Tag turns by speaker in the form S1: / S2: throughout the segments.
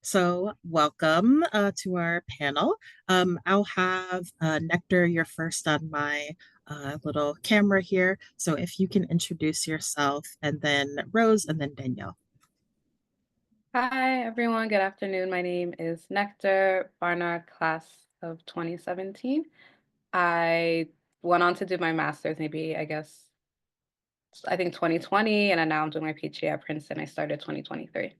S1: So welcome to our panel. I'll have Nectar, you're first on my little camera here. So if you can introduce yourself, and then Rose, and then Danielle.
S2: Hi, everyone. Good afternoon. My name is Nectar, Barnard class of 2017. I went on to do my master's, maybe, I think 2020, and then now I'm doing my PhD at Princeton. I started 2023.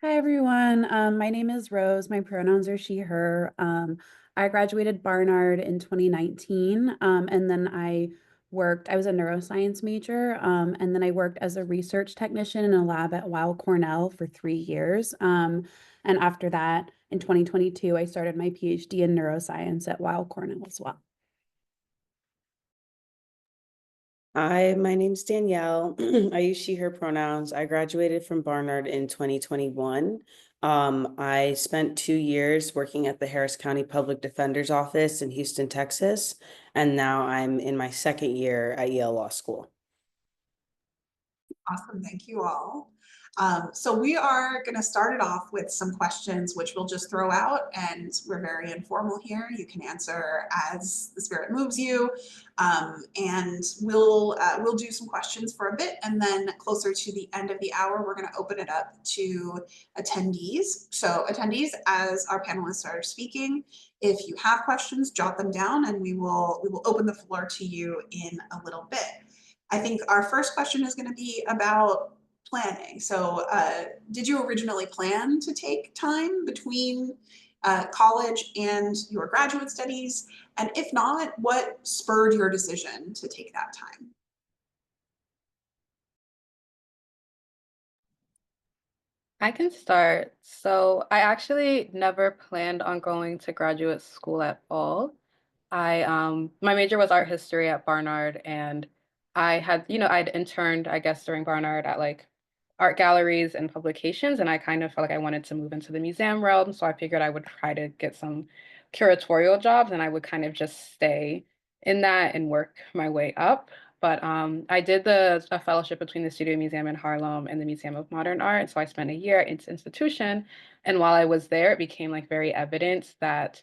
S3: Hi, everyone. My name is Rose. My pronouns are she, her. I graduated Barnard in 2019, and then I was a neuroscience major, and then I worked as a research technician in a lab at Weill Cornell for 3 years. And after that, in 2022, I started my PhD in neuroscience at Weill Cornell as well.
S4: Hi, my name's Danielle. I use she, her pronouns. I graduated from Barnard in 2021. I spent 2 years working at the Harris County Public Defender's Office in Houston, Texas, and now I'm in my second year at Yale Law School.
S5: Awesome, thank you all. So we are going to start it off with some questions which we'll just throw out, and we're very informal here. You can answer as the spirit moves you, and we'll do some questions for a bit, and then closer to the end of the hour, we're going to open it up to attendees. So attendees, as our panelists are speaking, if you have questions, jot them down, and we will open the floor to you in a little bit. I think our first question is going to be about planning. So did you originally plan to take time between college and your graduate studies? And if not, what spurred your decision to take that time?
S2: I can start. So I actually never planned on going to graduate school at all. My major was art history at Barnard, and I'd interned, I guess, during Barnard at like art galleries and publications, and I kind of felt like I wanted to move into the museum realm, so I figured I would try to get some curatorial jobs, and I would kind of just stay in that and work my way up. But I did a fellowship between the Studio Museum in Harlem and the Museum of Modern Art, so I spent a year at its institution, and while I was there, it became like very evident that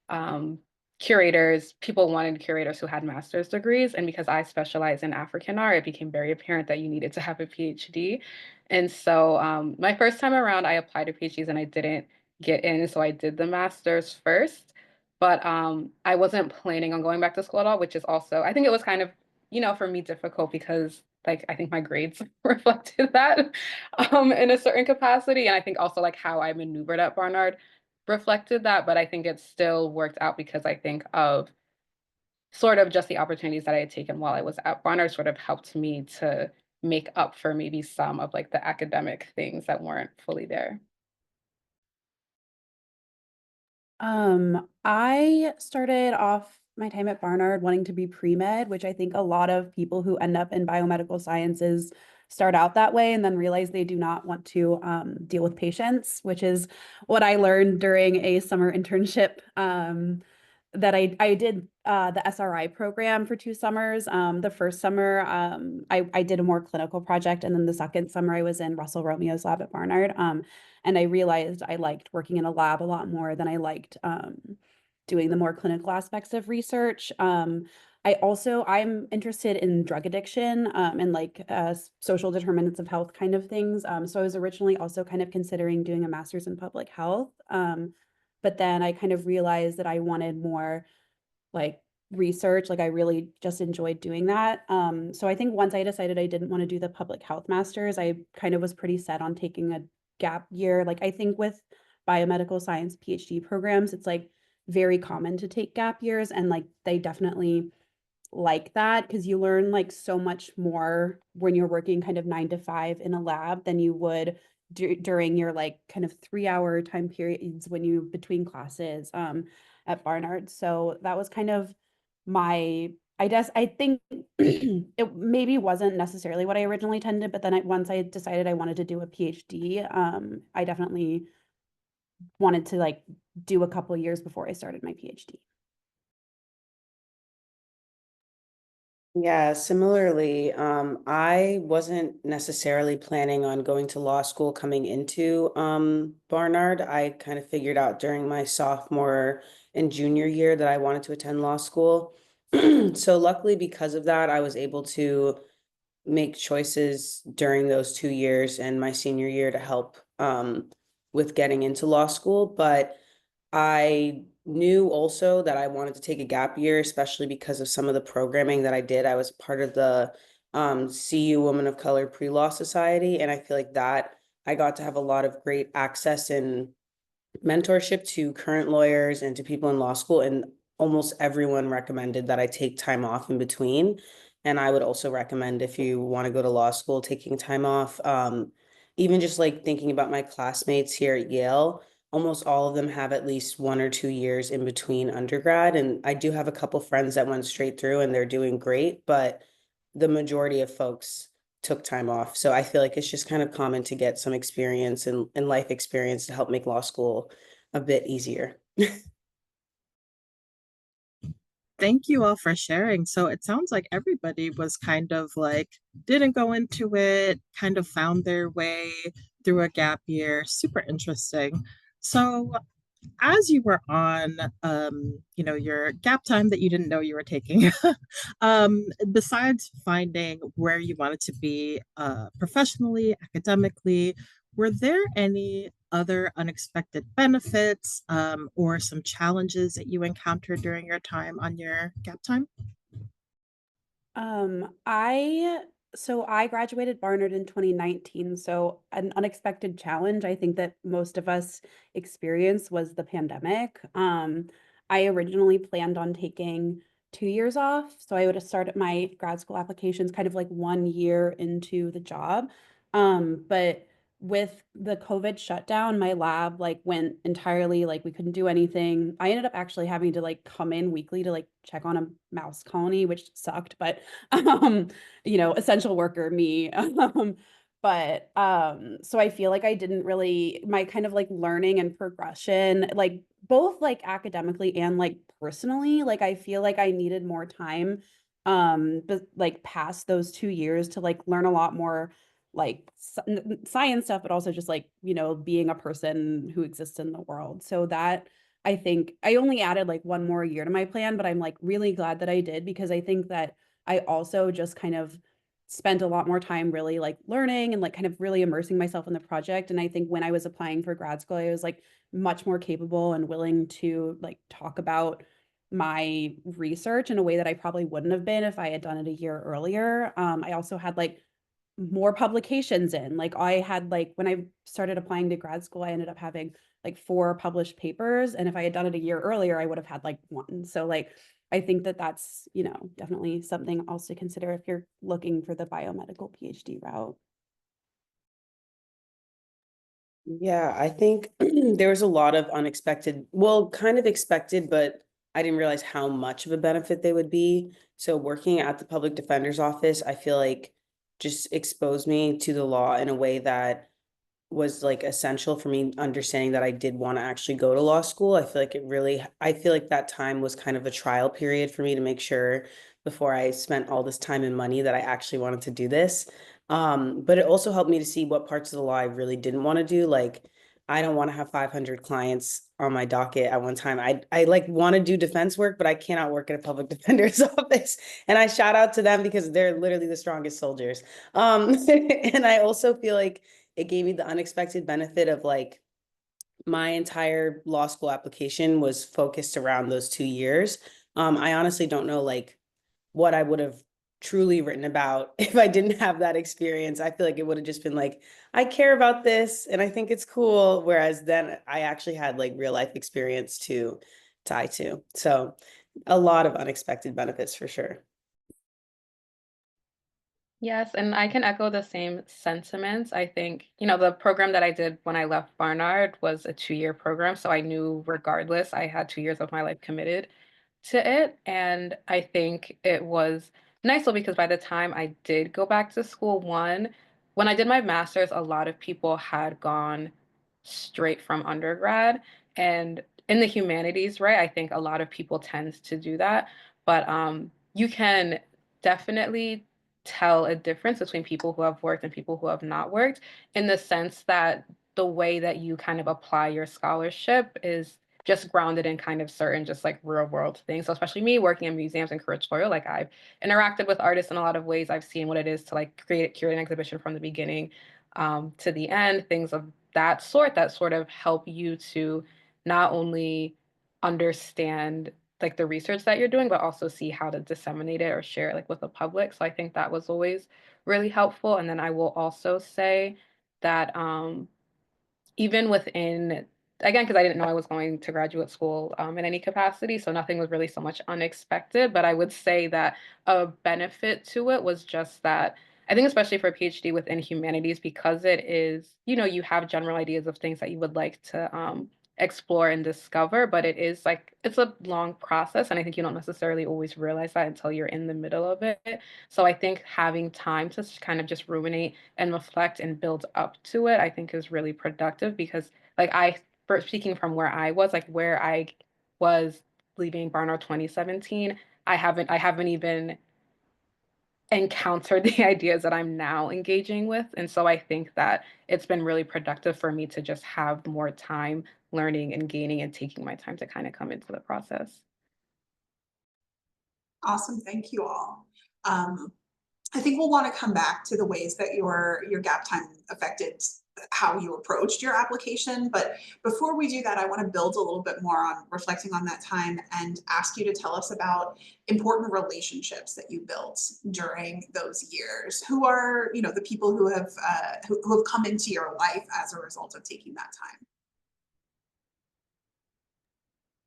S2: um, people wanted curators who had master's degrees. And because I specialize in African art, it became very apparent that you needed to have a PhD. And so my first time around, I applied to PhDs and I didn't get in. So I did the master's first. But I wasn't planning on going back to school at all, which is also, I think it was kind of, for me difficult because like I think my grades reflected that in a certain capacity. And I think also like how I maneuvered at Barnard reflected that, but I think it still worked out because I think of sort of just the opportunities that I had taken while I was at Barnard sort of helped me to make up for maybe some of like the academic things that weren't fully there.
S3: I started off my time at Barnard wanting to be pre-med, which I think a lot of people who end up in biomedical sciences start out that way and then realize they do not want to deal with patients, which is what I learned during a summer internship that I did the SRI program for 2 summers. The first summer, I did a more clinical project, and then the second summer I was in Russell Romeo's lab at Barnard. And I realized I liked working in a lab a lot more than I liked doing the more clinical aspects of research. I'm interested in drug addiction and like social determinants of health kind of things. So I was originally also kind of considering doing a master's in public health. But then I kind of realized that I wanted more like research. Like I really just enjoyed doing that. So I think once I decided I didn't want to do the public health master's, I kind of was pretty set on taking a gap year. Like I think with biomedical science PhD programs, it's like very common to take gap years, and like they definitely like that because you learn like so much more when you're working kind of 9 to 5 in a lab than you would during your like kind of 3 hour time periods when you between classes at Barnard. So that was kind of my, I think it maybe wasn't necessarily what I originally intended, but then once I decided I wanted to do a PhD, I definitely wanted to like do a couple years before I started my PhD.
S4: Yeah, similarly, I wasn't necessarily planning on going to law school coming into Barnard. I kind of figured out during my sophomore and junior year that I wanted to attend law school. So luckily, because of that, I was able to make choices during those 2 years and my senior year to help with getting into law school. But I knew also that I wanted to take a gap year, especially because of some of the programming that I did. I was part of the CU Women of Color Pre-Law Society, and I feel like that I got to have a lot of great access and mentorship to current lawyers and to people in law school, and almost everyone recommended that I take time off in between. And I would also recommend, if you want to go to law school, taking time off. Even just like thinking about my classmates here at Yale, almost all of them have at least 1 or 2 years in between undergrad. And I do have a couple friends that went straight through and they're doing great, but the majority of folks took time off. So I feel like it's just kind of common to get some experience and life experience to help make law school a bit easier.
S1: Thank you all for sharing. So it sounds like everybody was kind of like, didn't go into it, kind of found their way through a gap year. Super interesting. So as you were on your gap time that you didn't know you were taking, besides finding where you wanted to be professionally, academically, were there any other unexpected benefits or some challenges that you encountered during your time on your gap time?
S3: I so I graduated Barnard in 2019. So an unexpected challenge I think that most of us experienced was the pandemic. I originally planned on taking 2 years off. So I would have started my grad school applications kind of like 1 year into the job. But with the COVID shutdown, my lab like went entirely like we couldn't do anything. I ended up actually having to like come in weekly to like check on a mouse colony, which sucked, but essential worker me. But so I feel like I didn't really my kind of like learning and progression, like both like academically and like personally, like I feel like I needed more time but like past those 2 years to like learn a lot more like science stuff, but also just like, being a person who exists in the world. So that I think I only added like one more year to my plan, but I'm like really glad that I did because I think that I also just kind of spent a lot more time really like learning and like kind of really immersing myself in the project. And I think when I was applying for grad school, I was like much more capable and willing to like talk about my research in a way that I probably wouldn't have been if I had done it a year earlier. I also had like more publications in. Like I had like when I started applying to grad school, I ended up having like 4 published papers. And if I had done it a year earlier, I would have had like one. So like I think that that's, definitely something else to consider if you're looking for the biomedical PhD route.
S4: Yeah, I think there was a lot of unexpected, well, kind of expected, but I didn't realize how much of a benefit they would be. So working at the public defender's office, I feel like just exposed me to the law in a way that was like essential for me understanding that I did want to actually go to law school. I feel like that time was kind of a trial period for me to make sure before I spent all this time and money that I actually wanted to do this. But it also helped me to see what parts of the law I really didn't want to do. Like, I don't want to have 500 clients on my docket at one time. I like want to do defense work, but I cannot work at a public defender's office. And I shout out to them because they're literally the strongest soldiers. And I also feel like it gave me the unexpected benefit of like my entire law school application was focused around those 2 years. I honestly don't know like what I would have truly written about if I didn't have that experience. I feel like it would have just been like, I care about this and I think it's cool. Whereas then I actually had like real life experience to tie to. So a lot of unexpected benefits for sure.
S2: Yes, and I can echo the same sentiments. I think, the program that I did when I left Barnard was a 2-year program, so I knew regardless I had 2 years of my life committed to it. And I think it was nice though, because by the time I did go back to school, when I did my master's, a lot of people had gone straight from undergrad. And in the humanities, right, I think a lot of people tend to do that. But you can definitely tell a difference between people who have worked and people who have not worked, in the sense that the way that you kind of apply your scholarship is just grounded in kind of certain just like real world things. So especially me working in museums and curatorial, like I've interacted with artists in a lot of ways. I've seen what it is to like curate an exhibition from the beginning to the end, things of that sort that sort of help you to not only understand like the research that you're doing, but also see how to disseminate it or share it like with the public. So I think that was always really helpful. And then I will also say that even within, again, because I didn't know I was going to graduate school in any capacity, so nothing was really so much unexpected. But I would say that a benefit to it was just that I think, especially for a PhD within humanities, because it is, you know, you have general ideas of things that you would like to explore and discover, but it is like it's a long process. And I think you don't necessarily always realize that until you're in the middle of it. So I think having time to kind of just ruminate and reflect and build up to it, I think is really productive because like for speaking from where I was, like where I was leaving Barnard 2017, I haven't even encountered the ideas that I'm now engaging with. And so I think that it's been really productive for me to just have more time learning and gaining and taking my time to kind of come into the process.
S5: Awesome, thank you all. I think we'll want to come back to the ways that your gap time affected how you approached your application. But before we do that, I want to build a little bit more on reflecting on that time and ask you to tell us about important relationships that you built during those years. Who are, you know, the people who have come into your life as a result of taking that time?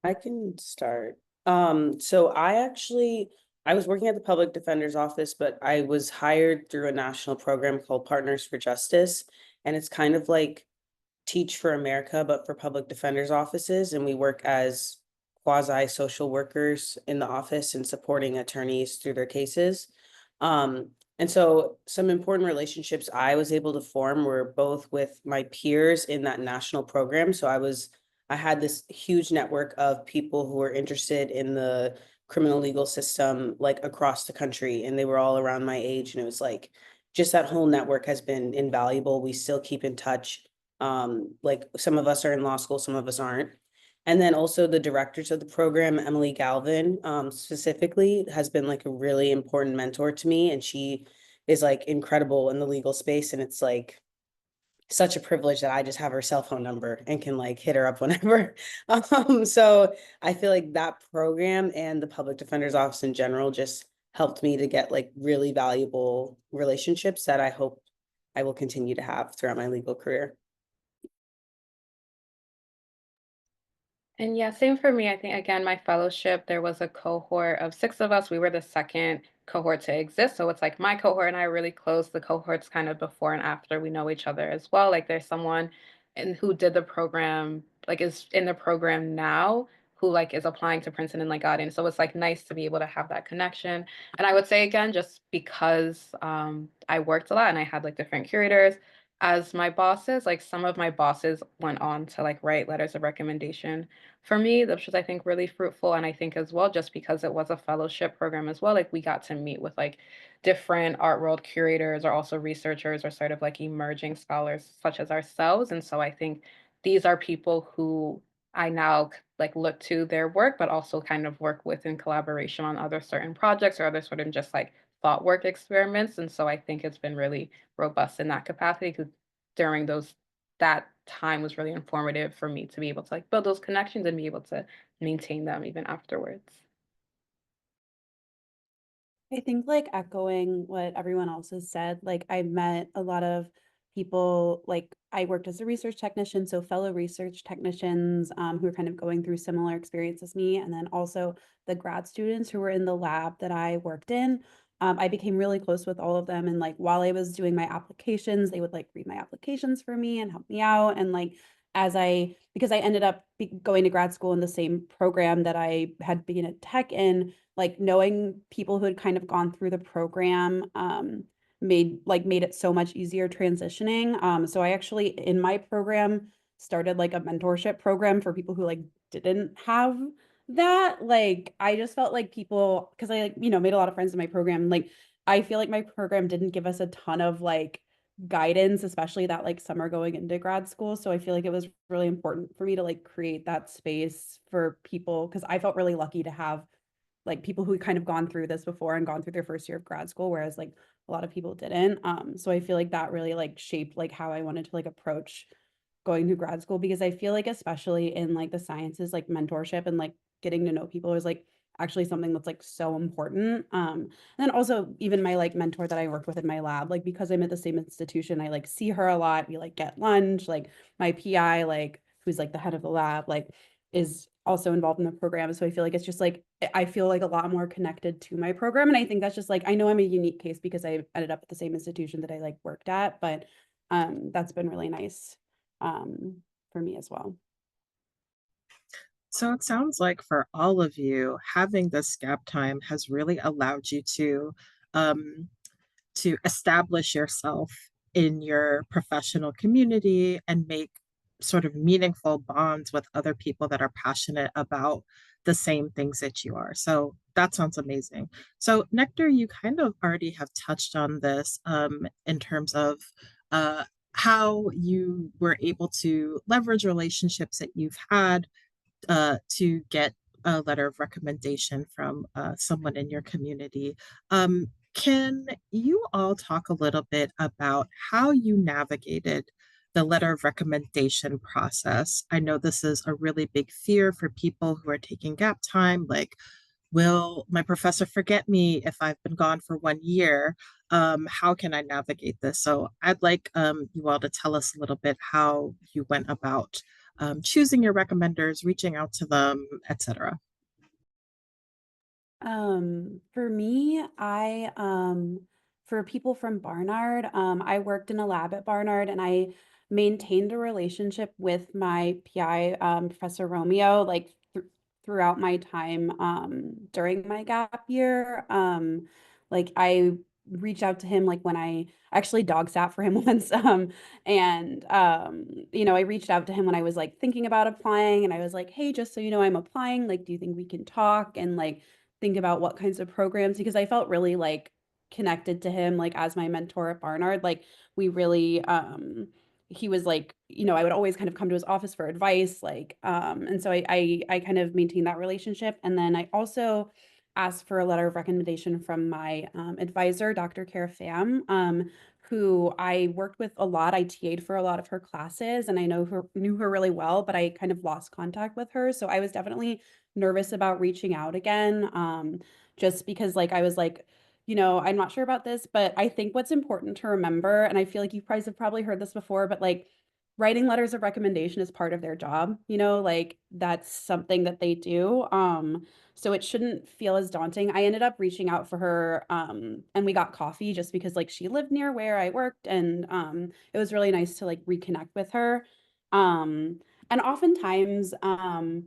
S4: I can start. So I was working at the public defender's office, but I was hired through a national program called Partners for Justice. And it's kind of like Teach for America, but for public defender's offices. And we work as quasi social workers in the office and supporting attorneys through their cases. And so some important relationships I was able to form were both with my peers in that national program. So I had this huge network of people who were interested in the criminal legal system, like across the country, and they were all around my age. And it was like, just that whole network has been invaluable. We still keep in touch. Like some of us are in law school, some of us aren't. And then also the directors of the program, Emily Galvin, specifically, has been like a really important mentor to me. And she is like incredible in the legal space. And it's like such a privilege that I just have her cell phone number and can like hit her up whenever. So I feel like that program and the public defender's office in general just helped me to get like really valuable relationships that I hope I will continue to have throughout my legal career.
S2: And yeah, same for me. I think again, my fellowship, there was a cohort of 6 of us. We were the second cohort to exist. So it's like my cohort and I are really close. The cohorts kind of before and after we know each other as well. Like there's someone who did the program, like is in the program now, who like is applying to Princeton and like got in. So it's like nice to be able to have that connection. And I would say again, just because I worked a lot and I had like different curators as my bosses, like some of my bosses went on to like write letters of recommendation for me, which was I think really fruitful. And I think as well, just because it was a fellowship program as well, like we got to meet with like different art world curators or also researchers or sort of like emerging scholars such as ourselves. And so I think these are people who I now like look to their work, but also kind of work with in collaboration on other certain projects or other sort of just like thought work experiments. And so I think it's been really robust in that capacity because during that time was really informative for me to be able to like build those connections and be able to maintain them even afterwards.
S3: I think like echoing what everyone else has said, like I met a lot of people, like I worked as a research technician, so fellow research technicians who are kind of going through similar experience as me, and then also the grad students who were in the lab that I worked in. I became really close with all of them, and like while I was doing my applications, they would like read my applications for me and help me out, and like because I ended up going to grad school in the same program that I had been a tech in, like knowing people who had kind of gone through the program made it so much easier transitioning. So I actually in my program started like a mentorship program for people who like didn't have That, like, I just felt like people, because I, like, made a lot of friends in my program. Like, I feel like my program didn't give us a ton of like guidance, especially that like summer going into grad school. So I feel like it was really important for me to like create that space for people, because I felt really lucky to have like people who kind of gone through this before and gone through their first year of grad school, whereas like a lot of people didn't. So I feel like that really like shaped like how I wanted to like approach going to grad school, because I feel like especially in like the sciences, like mentorship and like getting to know people is like actually something that's like so important. And then also even my like mentor that I work with in my lab, like because I'm at the same institution, I like see her a lot. We like get lunch, like my PI, like who's like the head of the lab, like is also involved in the program. So I feel like it's just like I feel like a lot more connected to my program. And I think that's just like I know I'm a unique case because I ended up at the same institution that I like worked at, but that's been really nice for me as well.
S1: So it sounds like for all of you, having this gap time has really allowed you um, to establish yourself in your professional community and make sort of meaningful bonds with other people that are passionate about the same things that you are. So that sounds amazing. So Nectar, you kind of already have touched on this in terms of uh, how you were able to leverage relationships that you've had to get a letter of recommendation from someone in your community. Can you all talk a little bit about how you navigated the letter of recommendation process? I know this is a really big fear for people who are taking gap time, like, will my professor forget me if I've been gone for 1 year? How can I navigate this? So I'd like you all to tell us a little bit how you went about choosing your recommenders, reaching out to them, etc.
S3: For me, for people from Barnard, I worked in a lab at Barnard and I maintained a relationship with my PI, Professor Romeo, like throughout my time during my gap year. Like I reached out to him like when I actually dog sat for him once. And I reached out to him when I was like thinking about applying, and I was like, hey, just so you know, I'm applying. Like, do you think we can talk and like think about what kinds of programs, because I felt really like connected to him like as my mentor at Barnard. Like we really he was like, I would always kind of come to his office for advice, like and so I kind of maintained that relationship. And then I also asked for a letter of recommendation from my advisor, Dr. Kara Pham, who I worked with a lot. I TA'd for a lot of her classes and I knew her really well, but I kind of lost contact with her. So I was definitely nervous about reaching out again. Just because like I was like, I'm not sure about this, but I think what's important to remember, and I feel like you guys have probably heard this before, but like writing letters of recommendation is part of their job, like that's something that they do. So it shouldn't feel as daunting. I ended up reaching out for her, and we got coffee just because like she lived near where I worked, and it was really nice to like reconnect with her. Um, and oftentimes, and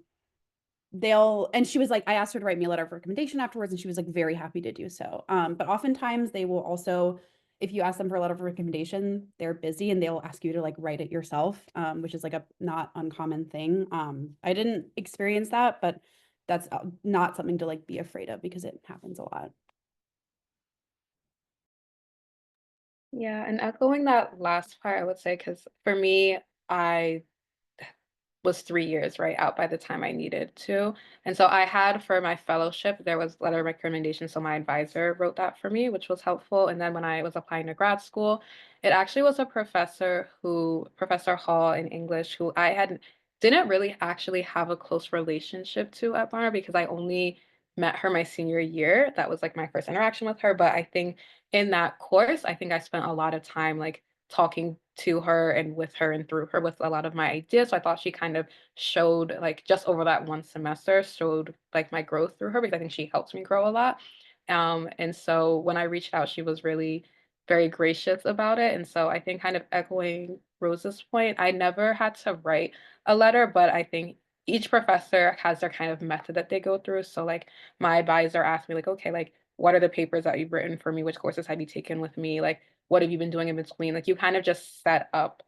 S3: she was like, I asked her to write me a letter of recommendation afterwards, and she was like very happy to do so. But oftentimes they will also, if you ask them for a letter of recommendation, they're busy and they'll ask you to like write it yourself, which is like a not uncommon thing. I didn't experience that, but that's not something to like be afraid of because it happens a lot.
S2: Yeah, and echoing that last part, I would say, because for me, I was 3 years, right, out by the time I needed to. And so I had for my fellowship, there was letter of recommendation, so my advisor wrote that for me, which was helpful. And then when I was applying to grad school, it actually was a professor Professor Hall in English, who I had didn't really actually have a close relationship to at Barnard because I only met her my senior year. That was like my first interaction with her. But I think in that course, I think I spent a lot of time like talking to her and with her and through her with a lot of my ideas. So I thought she kind of showed like just over that one semester showed like my growth through her because I think she helped me grow a lot. And so when I reached out, she was really very gracious about it. And so I think kind of echoing Rose's point, I never had to write a letter, but I think each professor has their kind of method that they go through. So like my advisor asked me like, okay, like what are the papers that you've written for me? Which courses have you taken with me? Like what have you been doing in between? Like you kind of just set up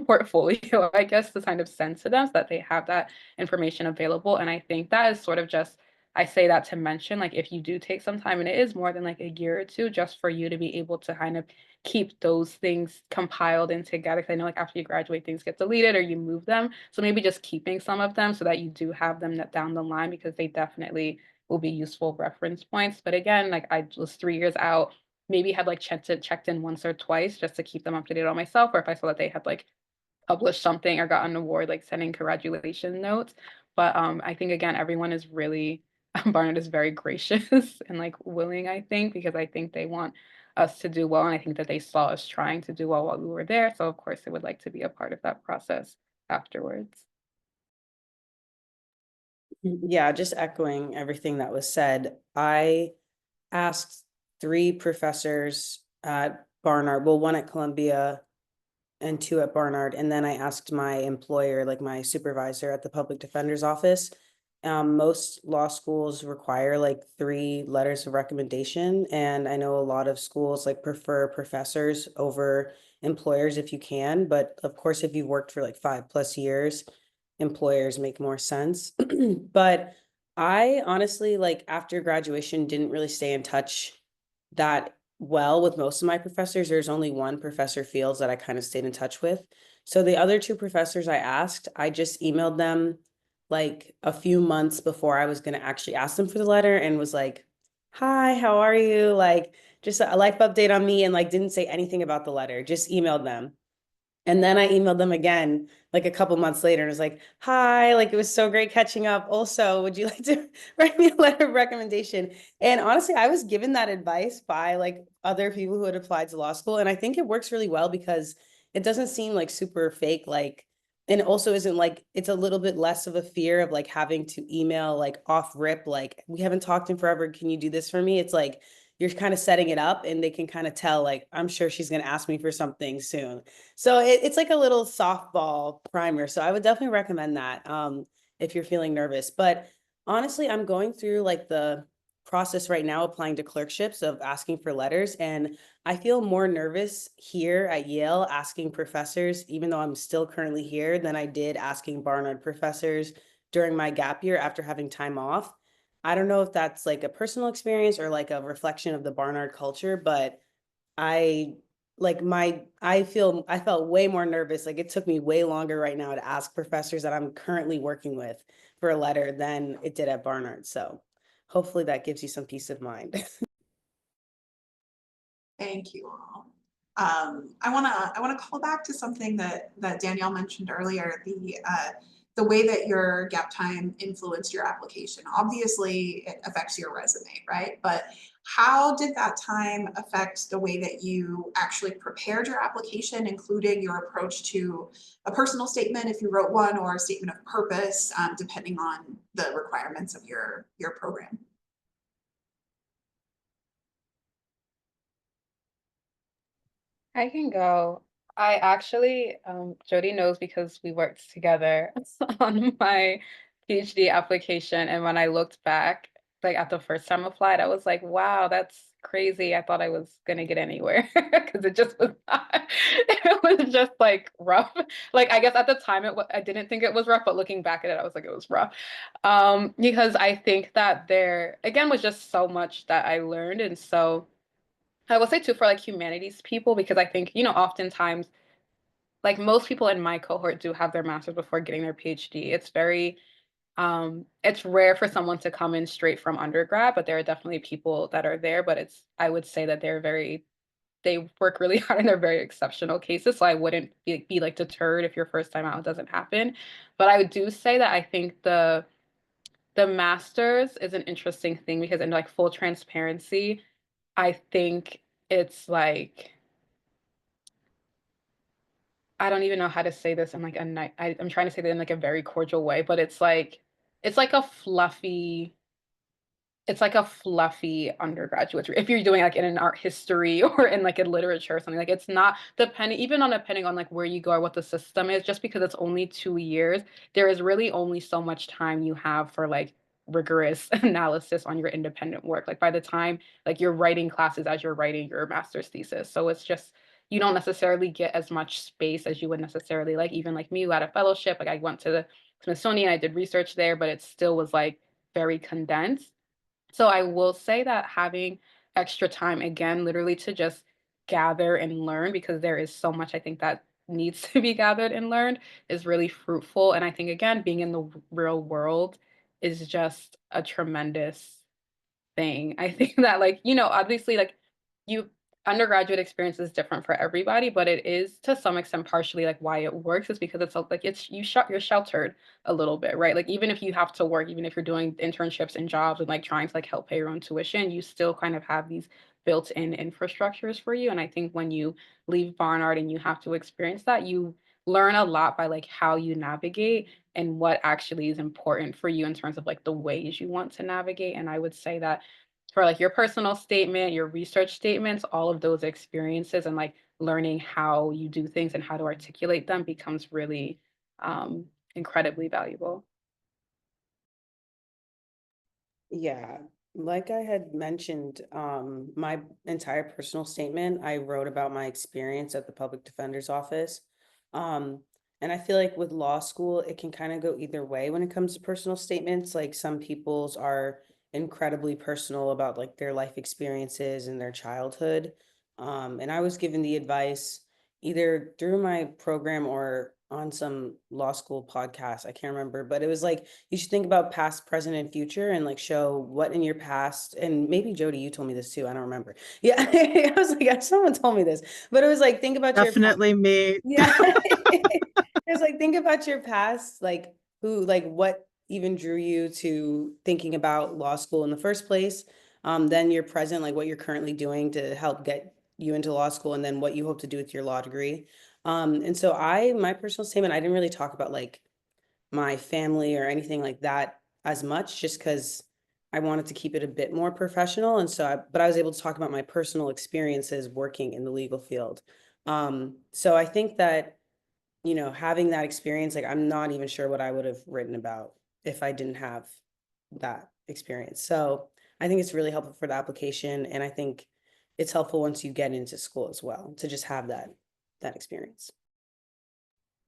S2: portfolio, I guess, to kind of send to them so that they have that information available. And I think that is sort of just, I say that to mention, like, if you do take some time, and it is more than like a year or two, just for you to be able to kind of keep those things compiled and together. Because I know, like, after you graduate, things get deleted or you move them. So maybe just keeping some of them so that you do have them down the line, because they definitely will be useful reference points. But again, like, I was 3 years out, maybe had like checked in once or twice just to keep them up to date on myself, or if I saw that they had like published something or got an award, like sending congratulation notes. But I think again, everyone is really Barnard is very gracious and like willing, I think, because I think they want us to do well. And I think that they saw us trying to do well while we were there. So of course they would like to be a part of that process afterwards.
S4: Yeah, just echoing everything that was said. I asked 3 professors at Barnard, well, one at Columbia and 2 at Barnard. And then I asked my employer, like my supervisor at the public defender's office. Most law schools require like 3 letters of recommendation. And I know a lot of schools like prefer professors over employers if you can. But of course, if you've worked for like 5+ years, employers make more sense. But I honestly, like after graduation, didn't really stay in touch that well with most of my professors. There's only one professor Fields that I kind of stayed in touch with. So the other 2 professors I asked, I just emailed them like a few months before I was going to actually ask them for the letter, and was like, hi, how are you? Like just a life update on me, and like didn't say anything about the letter, just emailed them. And then I emailed them again like a couple months later and was like, hi, like it was so great catching up. Also, would you like to write me a letter of recommendation? And honestly, I was given that advice by like other people who had applied to law school. And I think it works really well because it doesn't seem like super fake, like, and it also isn't like, it's a little bit less of a fear of like having to email like off rip, like, we haven't talked in forever. Can you do this for me? It's like, you're kind of setting it up and they can kind of tell, like, I'm sure she's going to ask me for something soon. So it's like a little softball primer. So I would definitely recommend that if you're feeling nervous. But honestly, I'm going through like the process right now, applying to clerkships of asking for letters. And I feel more nervous here at Yale asking professors, even though I'm still currently here, than I did asking Barnard professors during my gap year after having time off. I don't know if that's like a personal experience or like a reflection of the Barnard culture, but I I felt way more nervous. Like it took me way longer right now to ask professors that I'm currently working with for a letter than it did at Barnard. So hopefully that gives you some peace of mind.
S5: Thank you all. I wanna call back to something that Danielle mentioned earlier, the way that your gap time influenced your application. Obviously, it affects your resume, right? But how did that time affect the way that you actually prepared your application, including your approach to a personal statement, if you wrote one, or a statement of purpose, depending on the requirements of your program?
S2: I can go. I actually, Jody knows because we worked together on my PhD application. And when I looked back, like at the first time I applied, I was like, wow, that's crazy. I thought I was gonna get anywhere because it just was not, it was just like rough. Like I guess at the time I didn't think it was rough, but looking back at it, I was like, it was rough. Because I think that there again was just so much that I learned. And so I would say too for like humanities people, because I think, oftentimes like most people in my cohort do have their master's before getting their PhD. It's rare for someone to come in straight from undergrad, but there are definitely people that are there, but I would say that they work really hard and they're very exceptional cases. So I wouldn't be like deterred if your first time out doesn't happen. But I do say that I think the master's is an interesting thing because in like full transparency, I think it's like I don't even know how to say this in like I'm trying to say that in like a very cordial way, but it's like a fluffy it's like a fluffy undergraduate degree. If you're doing like in an art history or in like in literature or something, like it's not depending on like where you go or what the system is, just because it's only 2 years, there is really only so much time you have for like rigorous analysis on your independent work. Like by the time like you're writing classes as you're writing your master's thesis. So you don't necessarily get as much space as you would necessarily like. Even like me, who had a fellowship, like I went to the Smithsonian, I did research there, but it still was like very condensed. So I will say that having extra time, again, literally to just gather and learn, because there is so much I think that needs to be gathered and learned, is really fruitful. And I think, again, being in the real world is just a tremendous thing. I think that, like, obviously, like, you undergraduate experience is different for everybody, but it is to some extent partially like why it works is because like you're sheltered a little bit, right? Like even if you have to work, even if you're doing internships and jobs and like trying to like help pay your own tuition, you still kind of have these built-in infrastructures for you. And I think when you leave Barnard and you have to experience that, you learn a lot by like how you navigate and what actually is important for you in terms of like the ways you want to navigate. And I would say that for like your personal statement, your research statements, all of those experiences and like learning how you do things and how to articulate them becomes really incredibly valuable.
S4: Yeah, like I had mentioned, my entire personal statement, I wrote about my experience at the public defender's office. Um, and I feel like with law school, it can kind of go either way when it comes to personal statements. Like some people's are incredibly personal about like their life experiences and their childhood. And I was given the advice either through my program or on some law school podcast. I can't remember, but it was like you should think about past, present, and future and like show what in your past. And maybe Jody, you told me this too. I don't remember. Yeah. I was like, someone told me this, but it was like, think about your past.
S1: Definitely me.
S4: Yeah. It's like, think about your past, like what even drew you to thinking about law school in the first place. Then your present, like what you're currently doing to help get you into law school, and then what you hope to do with your law degree. And so my personal statement, I didn't really talk about like my family or anything like that as much, just because I wanted to keep it a bit more professional. And so, but I was able to talk about my personal experiences working in the legal field. So I think that, having that experience, like I'm not even sure what I would have written about if I didn't have that experience. So I think it's really helpful for the application. And I think it's helpful once you get into school as well to just have that experience.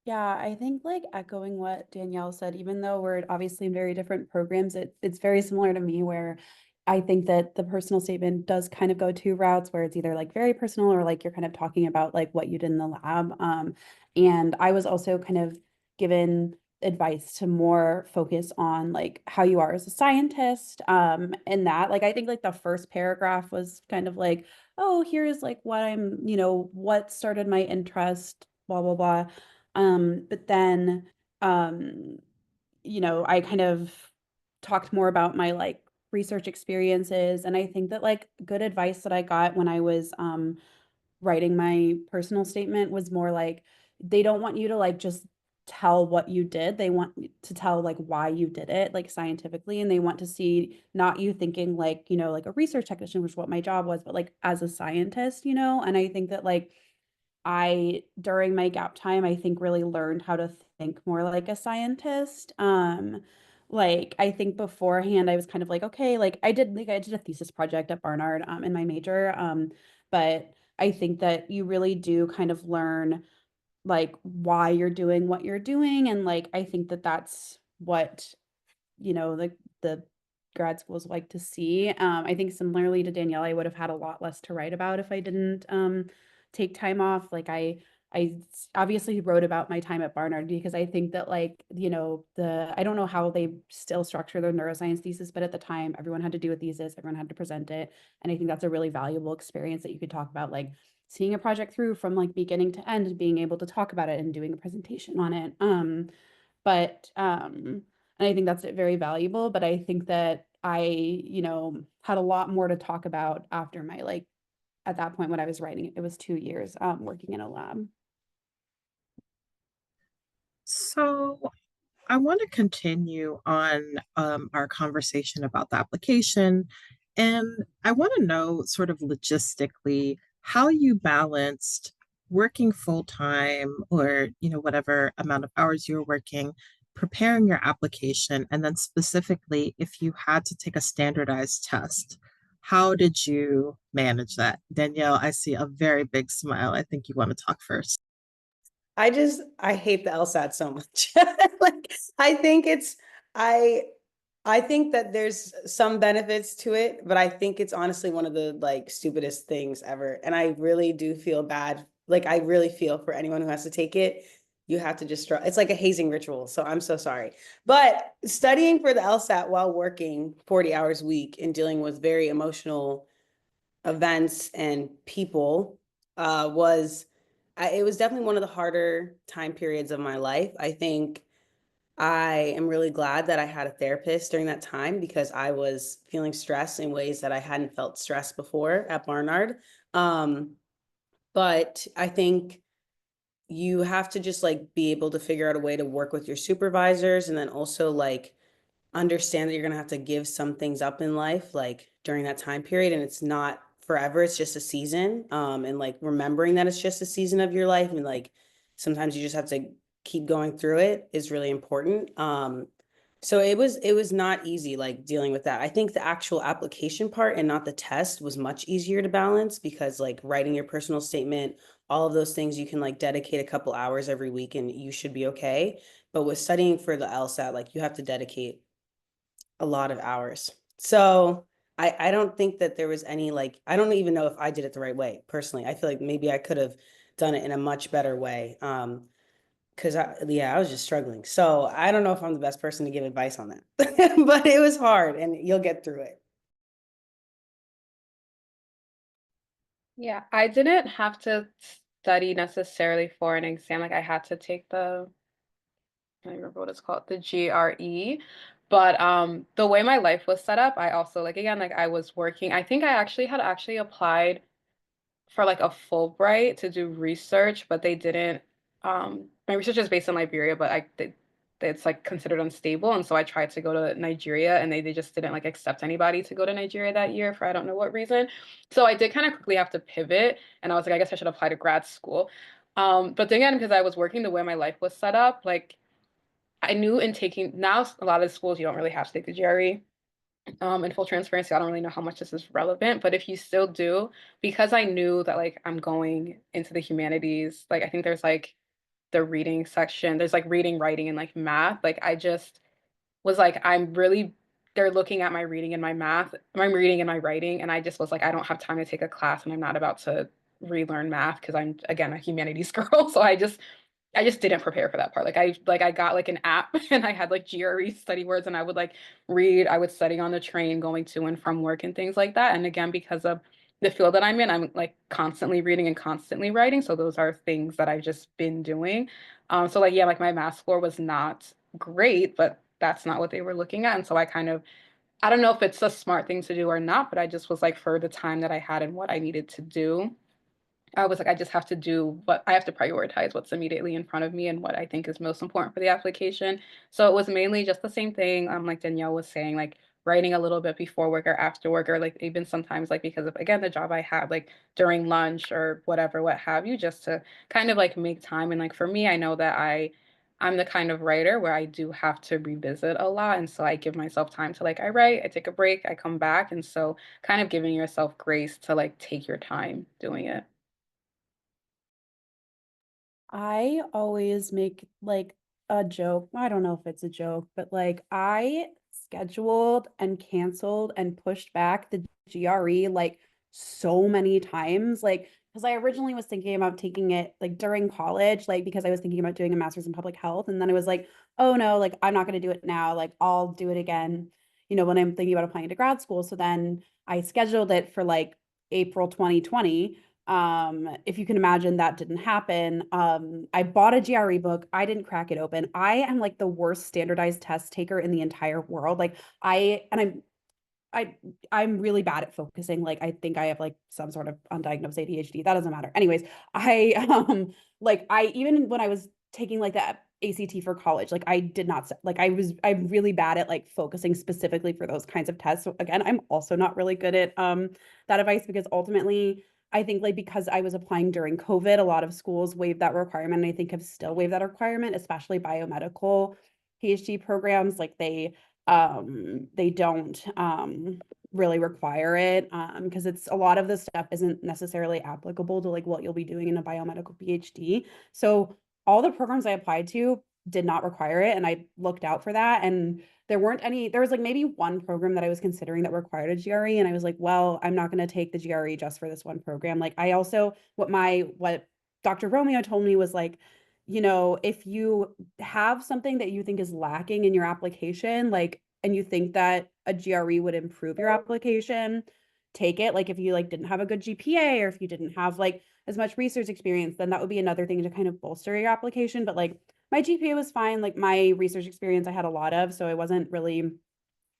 S3: Yeah, I think like echoing what Danielle said, even though we're obviously in very different programs, it's very similar to me where I think that the personal statement does kind of go two routes where it's either like very personal or like you're kind of talking about like what you did in the lab. And I was also kind of given advice to more focus on like how you are as a scientist. And that like I think like the first paragraph was kind of like, oh, here's like what I'm, what started my interest, blah, blah, blah. But then, um, I kind of talked more about my like research experiences. And I think that like good advice that I got when I was writing my personal statement was more like they don't want you to like just tell what you did. They want to tell like why you did it, like scientifically. And they want to see not you thinking like, like a research technician, which is what my job was, but like as a scientist, And I think that like during my gap time, I think really learned how to think more like a scientist. Like I think beforehand I was kind of like, okay, like I did a thesis project at Barnard in my major. But I think that you really do kind of learn like why you're doing what you're doing. And like I think that that's what the grad schools like to see. I think similarly to Danielle, I would have had a lot less to write about if I didn't take time off. Like I obviously wrote about my time at Barnard because I think that like, I don't know how they still structure their neuroscience thesis, but at the time everyone had to do a thesis, everyone had to present it. And I think that's a really valuable experience that you could talk about, like seeing a project through from like beginning to end, being able to talk about it and doing a presentation on it. But and I think that's very valuable, but I think that I, had a lot more to talk about after my like at that point when I was writing it was 2 years working in a lab.
S1: So I want to continue on our conversation about the application. And I want to know sort of logistically how you balanced working full time or, whatever amount of hours you're working, preparing your application, and then specifically if you had to take a standardized test, How did you manage that? Danielle, I see a very big smile. I think you want to talk first.
S4: I hate the LSAT so much. Like, I think I, I think that there's some benefits to it, but I think it's honestly one of the like stupidest things ever. And I really do feel bad. Like, I really feel for anyone who has to take it. You have to just, it's like a hazing ritual. So I'm so sorry. But studying for the LSAT while working 40 hours a week and dealing with very emotional events and people was it was definitely one of the harder time periods of my life. I think I am really glad that I had a therapist during that time because I was feeling stress in ways that I hadn't felt stress before at Barnard. Um, but I think you have to just like be able to figure out a way to work with your supervisors and then also like understand that you're going to have to give some things up in life like during that time period, and it's not forever, it's just a season, and like remembering that it's just a season of your life and like sometimes you just have to keep going through it is really important. So it was not easy like dealing with that. I think the actual application part and not the test was much easier to balance because like writing your personal statement, all of those things you can like dedicate a couple hours every week and you should be okay. But with studying for the LSAT, like you have to dedicate a lot of hours. So I don't think that there was any like, I don't even know if I did it the right way personally. I feel like maybe I could have done it in a much better way. Because I was just struggling. So I don't know if I'm the best person to give advice on that, but it was hard and you'll get through it.
S2: Yeah, I didn't have to study necessarily for an exam. Like I had to take I don't remember what it's called, the GRE. But the way my life was set up, I also like again, like I was working. I think I actually had actually applied for like a Fulbright to do research, but they didn't. My research is based in Liberia, but it's like considered unstable, and so I tried to go to Nigeria, and they just didn't like accept anybody to go to Nigeria that year for I don't know what reason. So I did kind of quickly have to pivot, and I was like, I guess I should apply to grad school. But then again, because I was working the way my life was set up, like I knew in taking now a lot of schools you don't really have to take the GRE. In full transparency, I don't really know how much this is relevant, but if you still do, because I knew that like I'm going into the humanities, like I think there's like the reading section, there's like reading, writing, and like math. Like I just was like, they're looking at my reading and my reading and my writing, and I just was like, I don't have time to take a class, and I'm not about to relearn math because I'm again a humanities girl. So I just didn't prepare for that part. Like I got like an app and I had like GRE study words and I would like read, I would study on the train going to and from work and things like that. And again, because of the field that I'm in, I'm like constantly reading and constantly writing. So those are things that I've just been doing. So like yeah, like my math score was not great, but that's not what they were looking at. And so I don't know if it's a smart thing to do or not, but I just was like for the time that I had and what I needed to do. I was like, I just have to do what I have to prioritize what's immediately in front of me and what I think is most important for the application. So it was mainly just the same thing. Like Danielle was saying, like writing a little bit before work or after work, or like even sometimes like because of again the job I had, like during lunch or whatever, what have you, just to kind of like make time. And like for me, I know that I'm the kind of writer where I do have to revisit a lot. And so I give myself time to like I write, I take a break, I come back. And so kind of giving yourself grace to like take your time doing it.
S3: I always make like a joke. I don't know if it's a joke, but like I scheduled and canceled and pushed back the GRE like so many times. Like, because I originally was thinking about taking it like during college, like because I was thinking about doing a master's in public health. And then I was like, oh no, like I'm not going to do it now. Like I'll do it again, when I'm thinking about applying to grad school. So then I scheduled it for like April 2020. If you can imagine, that didn't happen. I bought a GRE book. I didn't crack it open. I am like the worst standardized test taker in the entire world. Like I and I I'm really bad at focusing. Like I think I have like some sort of undiagnosed ADHD. That doesn't matter. Anyways, I like I even when I was taking like the ACT for college, like I did not like I'm really bad at like focusing specifically for those kinds of tests. So again, I'm also not really good at that advice because ultimately I think like because I was applying during COVID, a lot of schools waived that requirement and I think have still waived that requirement, especially biomedical PhD programs. Like they don't really require it, because it's a lot of the stuff isn't necessarily applicable to like what you'll be doing in a biomedical PhD. So all the programs I applied to did not require it, and I looked out for that. And there weren't any, there was like maybe one program that I was considering that required a GRE, and I was like, well, I'm not going to take the GRE just for this one program. Like I also, what Dr. Romeo told me was like, if you have something that you think is lacking in your application, like, and you think that a GRE would improve your application, take it. Like if you like didn't have a good GPA, or if you didn't have like as much research experience, then that would be another thing to kind of bolster your application. But like my GPA was fine. Like my research experience I had a lot of, so I wasn't really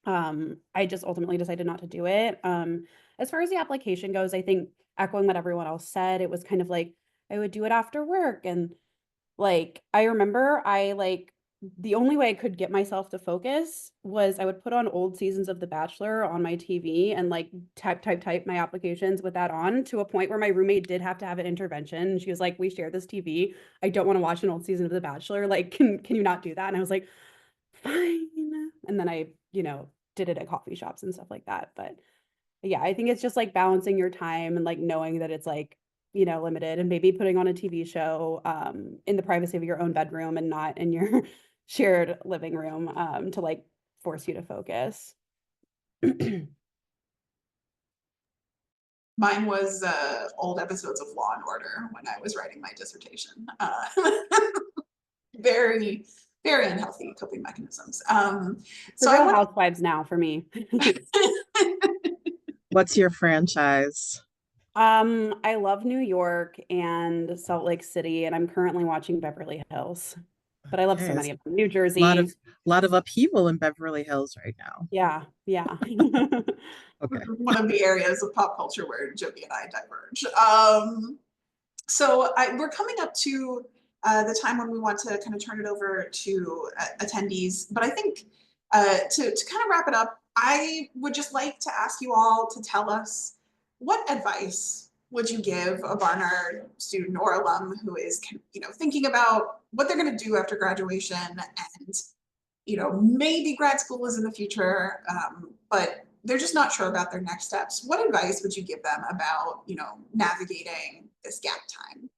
S3: I just ultimately decided not to do it. As far as the application goes, I think echoing what everyone else said, it was kind of like I would do it after work. And like I remember I like the only way I could get myself to focus was I would put on old seasons of The Bachelor on my TV and like type my applications with that on, to a point where my roommate did have to have an intervention. She was like, we share this TV. I don't want to watch an old season of The Bachelor. Like, can you not do that? And I was like, fine. And then I, did it at coffee shops and stuff like that. But yeah, I think it's just like balancing your time and like knowing that it's like, limited, and maybe putting on a TV show in the privacy of your own bedroom and not in your shared living room to like force you to focus.
S5: Mine was old episodes of Law and Order when I was writing my dissertation. Very, very unhealthy coping mechanisms.
S3: The
S5: So
S3: Real Housewives now for me.
S1: What's your franchise?
S3: I love New York and Salt Lake City, and I'm currently watching Beverly Hills. But I love so
S1: Okay,
S3: many
S1: it's
S3: of them. New
S1: a lot of
S3: Jersey.
S1: upheaval in Beverly Hills right now.
S3: Yeah, yeah.
S1: Okay.
S5: one of the areas of pop culture where Joby and I diverge. We're coming up to the time when we want to kind of turn it over to attendees. But I think to kind of wrap it up, I would just like to ask you all to tell us, what advice would you give a Barnard student or alum who is, thinking about what they're going to do after graduation, and maybe grad school is in the future, but they're just not sure about their next steps. What advice would you give them about, navigating this gap time?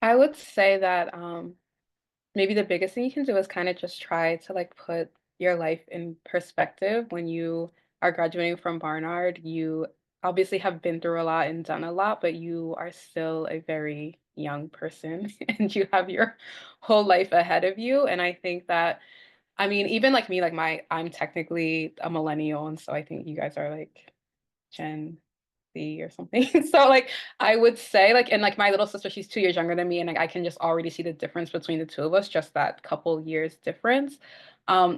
S2: I would say that maybe the biggest thing you can do is kind of just try to like put your life in perspective. When you are graduating from Barnard, you obviously have been through a lot and done a lot, but you are still a very young person and you have your whole life ahead of you. And I think that, I mean, even like me, like I'm technically a millennial, and so I think you guys are like Gen Z or something. So like I would say like, and like my little sister, she's 2 years younger than me, and like I can just already see the difference between the two of us, just that couple years difference.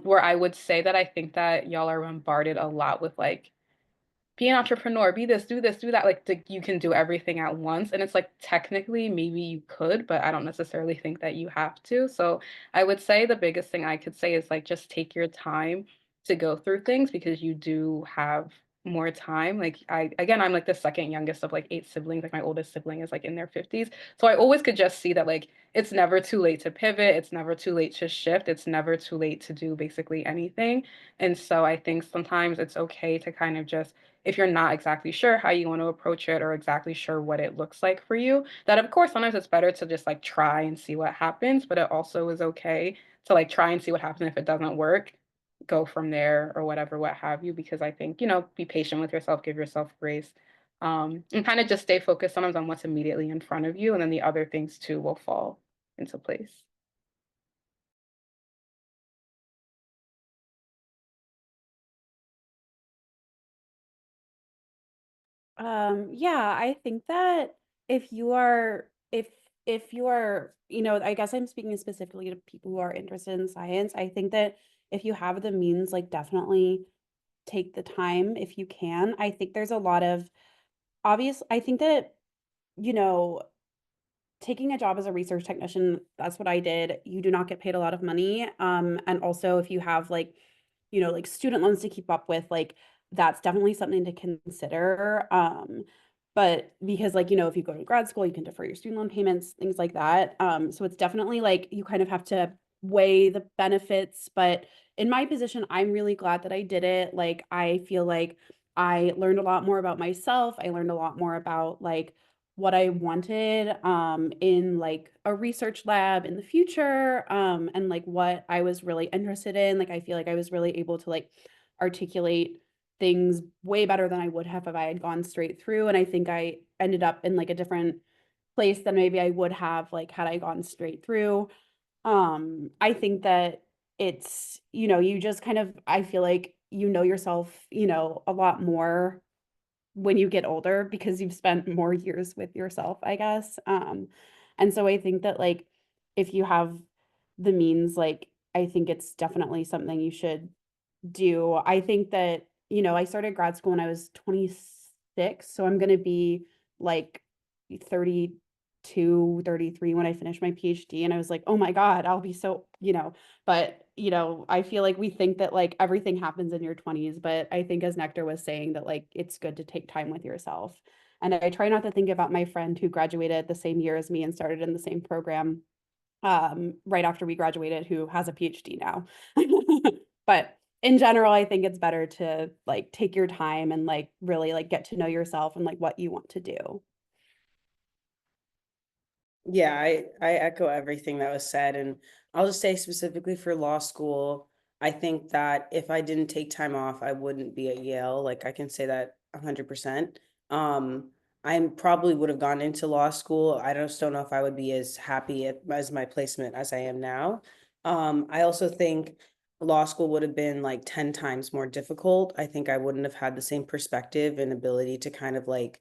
S2: Where I would say that I think that y'all are bombarded a lot with like, be an entrepreneur, be this, do that. Like you can do everything at once. And it's like technically maybe you could, but I don't necessarily think that you have to. So I would say the biggest thing I could say is like just take your time to go through things, because you do have more time. Like I'm like the second youngest of like 8 siblings. Like my oldest sibling is like in their 50s. So I always could just see that like it's never too late to pivot, it's never too late to shift, it's never too late to do basically anything. And so I think sometimes it's okay to kind of just, if you're not exactly sure how you want to approach it or exactly sure what it looks like for you, that of course sometimes it's better to just like try and see what happens, but it also is okay to like try and see what happens. If it doesn't work, go from there or whatever, what have you, because I think, be patient with yourself, give yourself grace, and kind of just stay focused sometimes on what's immediately in front of you, and then the other things too will fall into place.
S3: Yeah, I think that if you are, if you are, I guess I'm speaking specifically to people who are interested in science. I think that if you have the means, like definitely take the time if you can. I think there's a lot of I think that, you know, taking a job as a research technician, that's what I did. You do not get paid a lot of money. And also if you have like, like student loans to keep up with, like that's definitely something to consider. But because like, if you go to grad school, you can defer your student loan payments, things like that. So it's definitely like you kind of have to weigh the benefits, but in my position, I'm really glad that I did it. Like, I feel like I learned a lot more about myself. I learned a lot more about like what I wanted in like a research lab in the future, and like what I was really interested in. Like, I feel like I was really able to like articulate things way better than I would have if I had gone straight through. And I think I ended up in like a different place than maybe I would have like had I gone straight through. I think that it's, you know, you just kind of, I feel like you know yourself, you know, a lot more when you get older because you've spent more years with yourself, I guess. And so I think that like if you have the means, like I think it's definitely something you should do. I think that, you know, I started grad school when I was 26, so I'm going to be like 32, 33 when I finish my PhD. And I was like, oh my God, I'll be so, you know, but, you know, I feel like we think that like everything happens in your 20s, but I think as Nectar was saying that like it's good to take time with yourself. And I try not to think about my friend who graduated the same year as me and started in the same program right after we graduated who has a PhD now. But in general, I think it's better to like take your time and like really like get to know yourself and like what you want to do.
S4: Yeah, I echo everything that was said. And I'll just say specifically for law school, I think that if I didn't take time off, I wouldn't be at Yale. Like I can say that 100%. I probably would have gone into law school. I just don't know if I would be as happy as my placement as I am now. I also think law school would have been like 10 times more difficult. I think I wouldn't have had the same perspective and ability to kind of like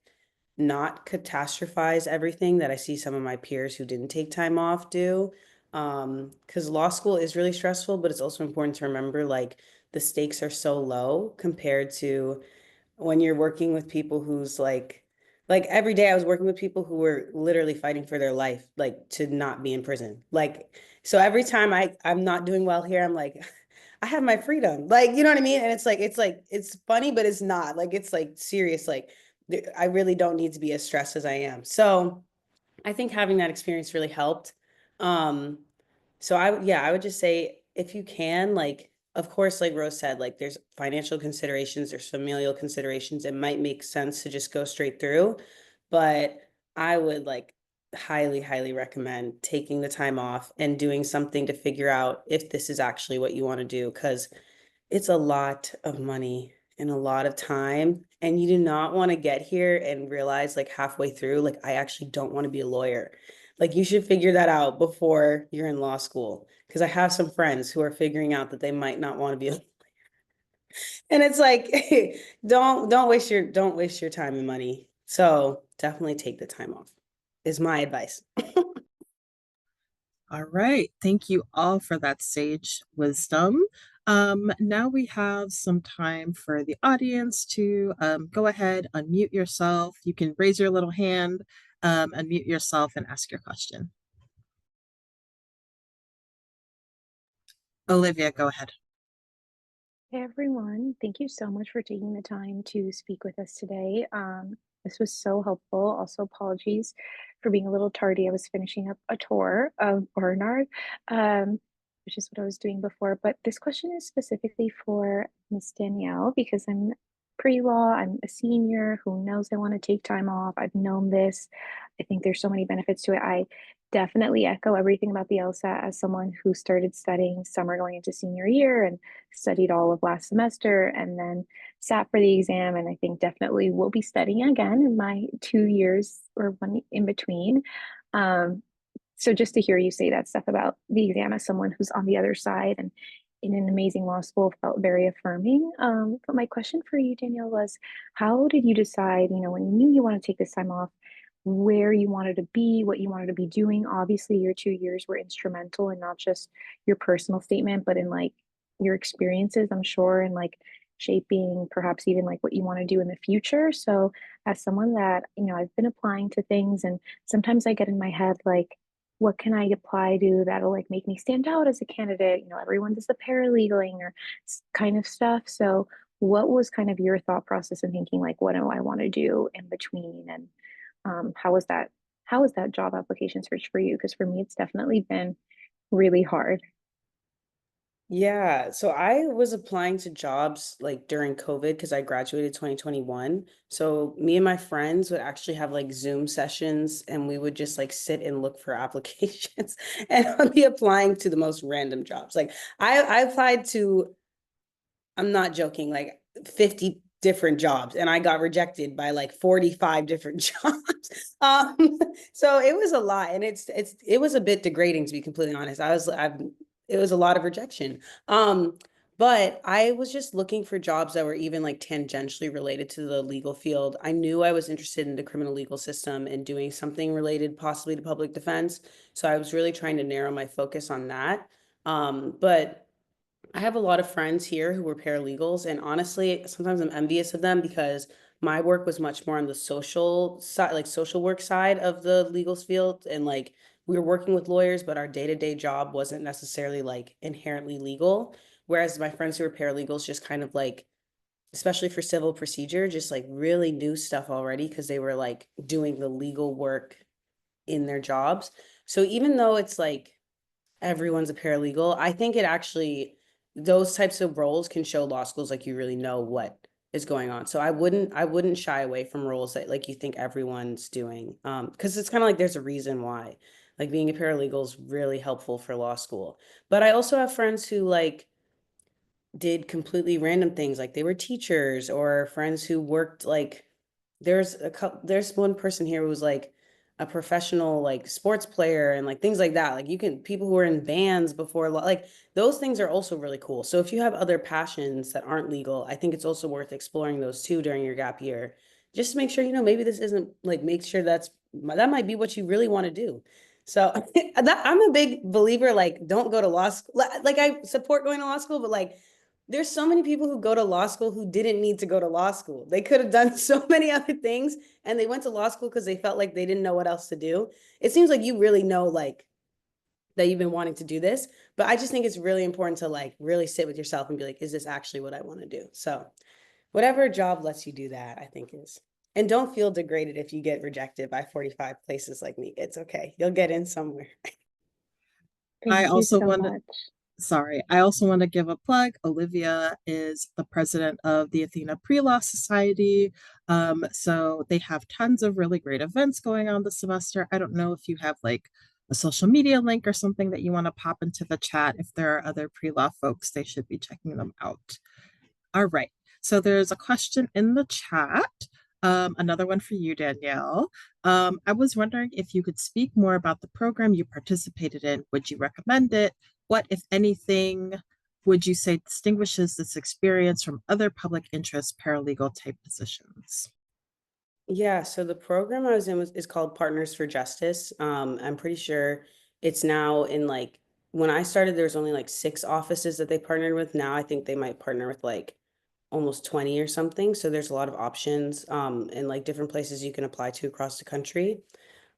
S4: not catastrophize everything that I see some of my peers who didn't take time off do. Because law school is really stressful, but it's also important to remember like the stakes are so low compared to when you're working with people who's like every day I was working with people who were literally fighting for their life, like to not be in prison. Like, so every time I'm not doing well here, I'm like, I have my freedom. Like, you know what I mean? And it's funny, but it's not. Like, it's like serious. Like, I really don't need to be as stressed as I am. So I think having that experience really helped. Um, so I would just say if you can, like, of course, like Rose said, like there's financial considerations, there's familial considerations. It might make sense to just go straight through, but I would like highly, highly recommend taking the time off and doing something to figure out if this is actually what you want to do, because it's a lot of money and a lot of time. And you do not want to get here and realize like halfway through, like, I actually don't want to be a lawyer. Like, you should figure that out before you're in law school. Because I have some friends who are figuring out that they might not want to be, and it's like, don't waste your time and money. So definitely take the time off, is my advice.
S1: All right. Thank you all for that sage wisdom. Now we have some time for the audience to go ahead, unmute yourself. You can raise your little hand, unmute yourself, and ask your question. Olivia, go ahead.
S6: Hey everyone, thank you so much for taking the time to speak with us today. This was so helpful. Also, apologies for being a little tardy. I was finishing up a tour of Barnard, which is what I was doing before. But this question is specifically for Miss Danielle because I'm pre-law, I'm a senior who knows I want to take time off. I've known this. I think there's so many benefits to it. I definitely echo everything about the LSAT as someone who started studying summer going into senior year and studied all of last semester and then sat for the exam. And I think definitely will be studying again in my 2 years or one in between. So just to hear you say that stuff about the exam as someone who's on the other side and in an amazing law school felt very affirming. But my question for you, Danielle, was how did you decide, when you knew you want to take this time off, where you wanted to be, what you wanted to be doing? Obviously, your 2 years were instrumental in not just your personal statement, but in like your experiences, I'm sure, and like shaping perhaps even like what you want to do in the future. So as someone that, I've been applying to things and sometimes I get in my head like, what can I apply to that'll like make me stand out as a candidate? Everyone does the paralegaling or kind of stuff. So what was kind of your thought process in thinking like, what do I want to do in between? And how was that job application search for you? Because for me, it's definitely been really hard.
S4: Yeah, so I was applying to jobs like during COVID because I graduated 2021. So me and my friends would actually have like Zoom sessions and we would just like sit and look for applications and I'd be applying to the most random jobs. Like I applied to, I'm not joking, like 50 different jobs and I got rejected by like 45 different jobs. So it was a lot and it was a bit degrading to be completely honest. It was a lot of rejection. But I was just looking for jobs that were even like tangentially related to the legal field. I knew I was interested in the criminal legal system and doing something related possibly to public defense. So I was really trying to narrow my focus on that. But I have a lot of friends here who were paralegals, and honestly, sometimes I'm envious of them because my work was much more on the social side, like social work side of the legal field. And like we were working with lawyers, but our day-to-day job wasn't necessarily like inherently legal. Whereas my friends who were paralegals just kind of like, especially for civil procedure, just like really knew stuff already because they were like doing the legal work in their jobs. So even though it's like everyone's a paralegal. I think it actually, those types of roles can show law schools like you really know what is going on. So I wouldn't shy away from roles that like you think everyone's doing. Because it's kind of like there's a reason why. Like being a paralegal is really helpful for law school. But I also have friends who like did completely random things, like they were teachers or friends who worked like there's one person here who was like a professional like sports player and like things like that. Like you can people who are in bands before like those things are also really cool. So if you have other passions that aren't legal, I think it's also worth exploring those too during your gap year. Just to make sure, maybe this isn't like make sure that might be what you really want to do. So that I'm a big believer, like don't go to law school. Like I support going to law school, but like there's so many people who go to law school who didn't need to go to law school. They could have done so many other things and they went to law school because they felt like they didn't know what else to do. It seems like you really know like that you've been wanting to do this, but I just think it's really important to like really sit with yourself and be like, is this actually what I want to do? So whatever job lets you do that, I think is. And don't feel degraded if you get rejected by 45 places like me. It's okay. You'll get in somewhere.
S1: I
S6: Thank you
S1: also
S6: so
S1: want to
S6: much.
S1: Sorry, I also want to give a plug. Olivia is the president of the Athena Pre-Law Society. So they have tons of really great events going on this semester. I don't know if you have like a social media link or something that you want to pop into the chat. If there are other pre-law folks, they should be checking them out. All right. So there's a question in the chat. Another one for you, Danielle. I was wondering if you could speak more about the program you participated in. Would you recommend it? What, if anything, would you say distinguishes this experience from other public interest paralegal type positions?
S4: Yeah, so the program I was in is called Partners for Justice. I'm pretty sure it's now in like when I started, there was only like 6 offices that they partnered with. Now I think they might partner with like almost 20 or something. So there's a lot of options and like different places you can apply to across the country.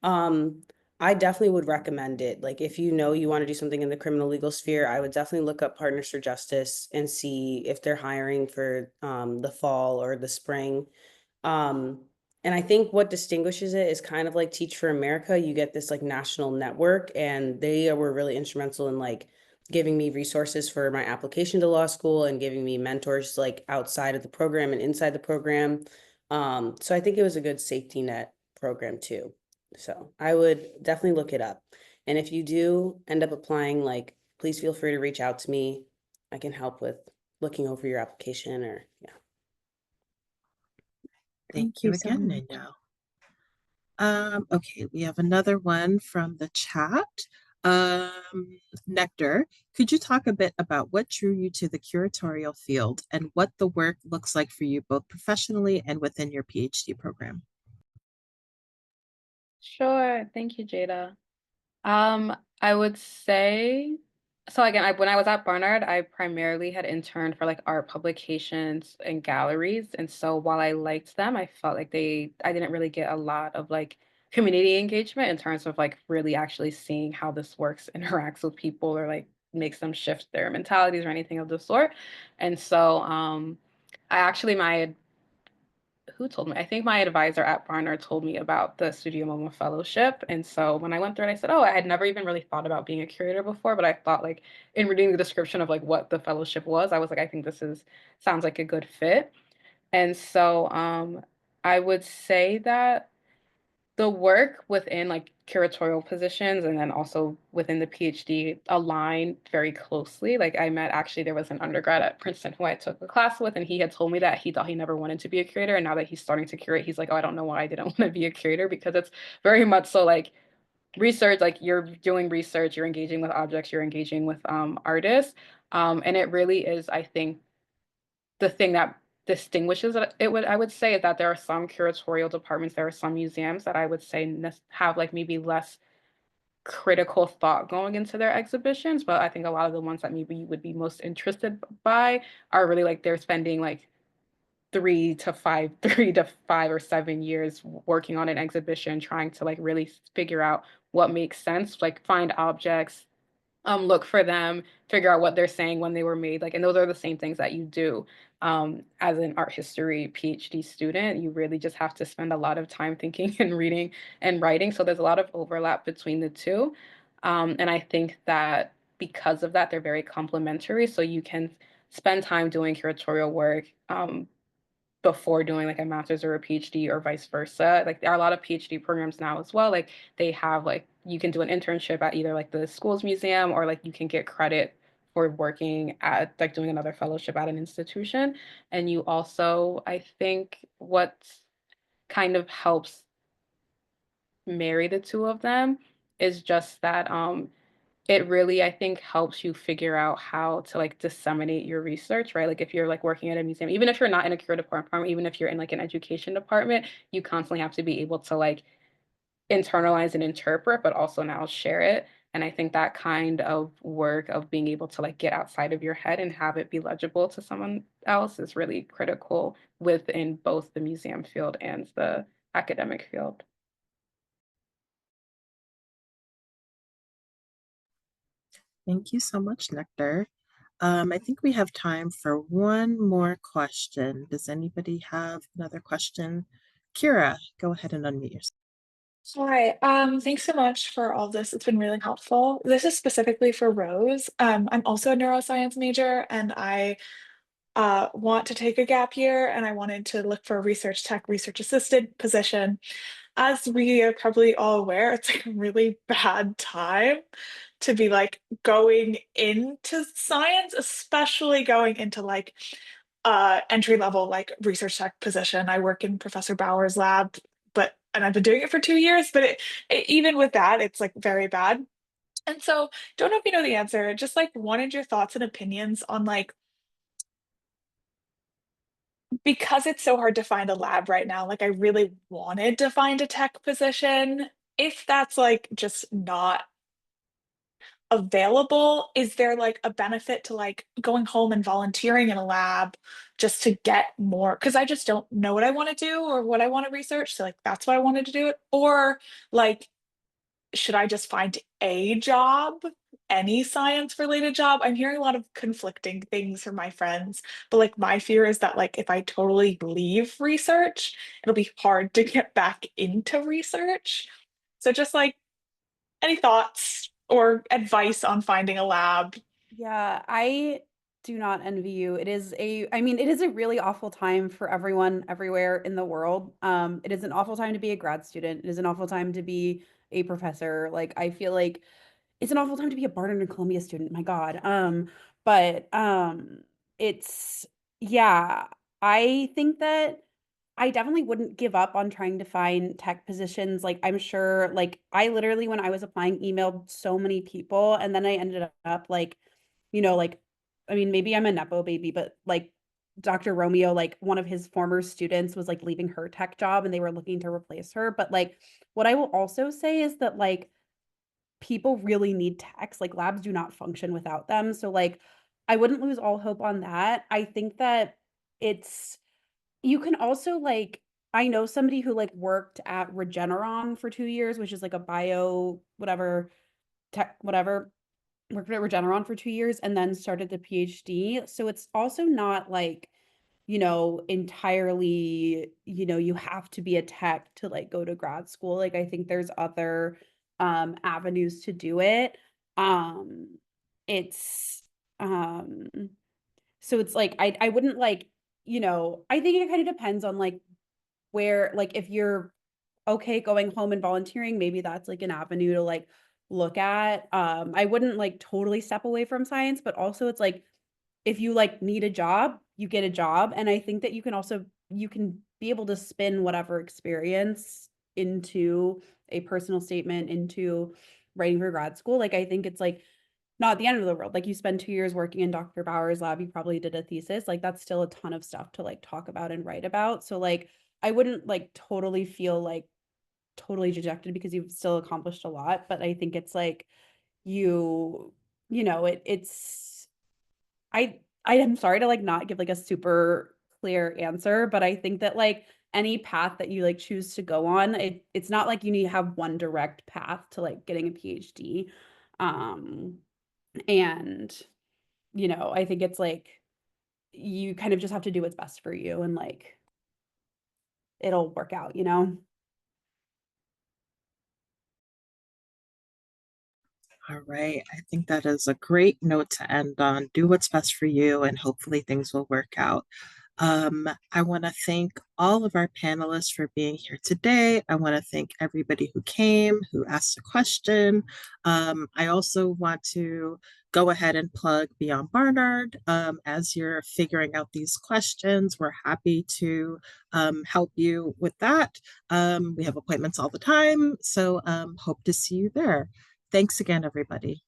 S4: Um, I definitely would recommend it. Like if you know you want to do something in the criminal legal sphere, I would definitely look up Partners for Justice and see if they're hiring for the fall or the spring. Um, and I think what distinguishes it is kind of like Teach for America. You get this like national network, and they were really instrumental in like giving me resources for my application to law school and giving me mentors like outside of the program and inside the program. So I think it was a good safety net program too. So I would definitely look it up. And if you do end up applying, like, please feel free to reach out to me. I can help with looking over your application or yeah.
S1: Thank
S6: Thank
S1: you
S6: you so
S1: again,
S6: much.
S1: Danielle. Okay, we have another one from the chat. Nectar, could you talk a bit about what drew you to the curatorial field and what the work looks like for you both professionally and within your PhD program?
S2: Sure. Thank you, Jada. I would say, so again, when I was at Barnard, I primarily had interned for like art publications and galleries. And so while I liked them, I felt like I didn't really get a lot of like community engagement in terms of like really actually seeing how this works, interacts with people, or like makes them shift their mentalities or anything of the sort. And so, I actually, my who told me? I think my advisor at Barnard told me about the Studio MoMA fellowship. And so when I went through it, I said, oh, I had never even really thought about being a curator before, but I thought like in reading the description of like what the fellowship was, I was like, I think this is sounds like a good fit. And so I would say that the work within like curatorial positions and then also within the PhD align very closely. Like I met actually there was an undergrad at Princeton who I took a class with, and he had told me that he thought he never wanted to be a curator, and now that he's starting to curate, he's like, oh, I don't know why I didn't want to be a curator, because it's very much so like research, like you're doing research, you're engaging with objects, you're engaging with artists, and it really is, I think, the thing that distinguishes it would I would say is that there are some curatorial departments, there are some museums that I would say have like maybe less critical thought going into their exhibitions, but I think a lot of the ones that maybe you would be most interested by are really like they're spending like 3 to 5 or 7 years working on an exhibition, trying to like really figure out what makes sense, like find objects, look for them, figure out what they're saying when they were made. Like, and those are the same things that you do as an art history PhD student. You really just have to spend a lot of time thinking and reading and writing. So there's a lot of overlap between the two. And I think that because of that, they're very complementary. So you can spend time doing curatorial work before doing like a master's or a PhD or vice versa. Like there are a lot of PhD programs now as well. Like they have like you can do an internship at either like the school's museum, or like you can get credit for working at like doing another fellowship at an institution. And you also, I think what kind of helps marry the two of them is just that it really, I think, helps you figure out how to like disseminate your research, right? Like if you're like working at a museum, even if you're not in a curative department, even if you're in like an education department, you constantly have to be able to like internalize and interpret, but also now share it. And I think that kind of work of being able to like get outside of your head and have it be legible to someone else is really critical within both the museum field and the academic field.
S1: Thank you so much, Nectar. I think we have time for one more question. Does anybody have another question? Kira, go ahead and unmute yourself.
S7: Hi, thanks so much for all this. It's been really helpful. This is specifically for Rose. I'm also a neuroscience major, and I want to take a gap year, and I wanted to look for a research tech, research assistant position. As we are probably all aware, it's like a really bad time to be like going into science, especially going into like entry level like research tech position. I work in Professor Bauer's lab, but and I've been doing it for 2 years, but even with that, it's like very bad. And so don't know if you know the answer, just like wanted your thoughts and opinions on like because it's so hard to find a lab right now, like I really wanted to find a tech position. If that's like just not available, is there like a benefit to like going home and volunteering in a lab just to get more? Because I just don't know what I want to do or what I want to research. So like that's why I wanted to do it. Or like, should I just find a job, any science related job? I'm hearing a lot of conflicting things from my friends, but like my fear is that like if I totally leave research, it'll be hard to get back into research. So just like any thoughts or advice on finding a lab?
S3: Yeah, I do not envy you. I mean, it is a really awful time for everyone everywhere in the world. It is an awful time to be a grad student. It is an awful time to be a professor. Like, I feel like it's an awful time to be a Barnard and Columbia student. My God. But it's yeah, I think that I definitely wouldn't give up on trying to find tech positions. Like I'm sure, like I literally when I was applying, emailed so many people, and then I ended up like, like I mean, maybe I'm a Nepo baby, but like Dr. Romeo, like one of his former students was like leaving her tech job and they were looking to replace her. But like what I will also say is that like people really need techs. Like labs do not function without them. So like I wouldn't lose all hope on that. I think that it's you can also like I know somebody who like worked at Regeneron for 2 years, which is like a bio whatever tech whatever, worked at Regeneron for 2 years and then started the PhD. So it's also not like you know, entirely, you know, you have to be a tech to like go to grad school. Like I think there's other avenues to do it. Um it's um so it's like I wouldn't like, you know, I think it kind of depends on like where, like if you're okay going home and volunteering, maybe that's like an avenue to like look at. I wouldn't like totally step away from science, but also it's like if you like need a job, you get a job. And I think that you can be able to spin whatever experience into a personal statement, into writing for grad school. Like I think it's like not the end of the world. Like you spend 2 years working in Dr. Bauer's lab, you probably did a thesis. Like that's still a ton of stuff to like talk about and write about. So like I wouldn't like totally feel like totally dejected because you've still accomplished a lot. But I think it's like you, you know, it's I am sorry to like not give like a super clear answer, but I think that like any path that you like choose to go on, it's not like you need to have one direct path to like getting a PhD. Um, and you know, I think it's like you kind of just have to do what's best for you and like it'll work out, you know?
S1: All right. I think that is a great note to end on. Do what's best for you, and hopefully things will work out. I want to thank all of our panelists for being here today. I want to thank everybody who came, who asked a question. I also want to go ahead and plug Beyond Barnard. As you're figuring out these questions, we're happy to help you with that. We have appointments all the time, so hope to see you there. Thanks again, everybody.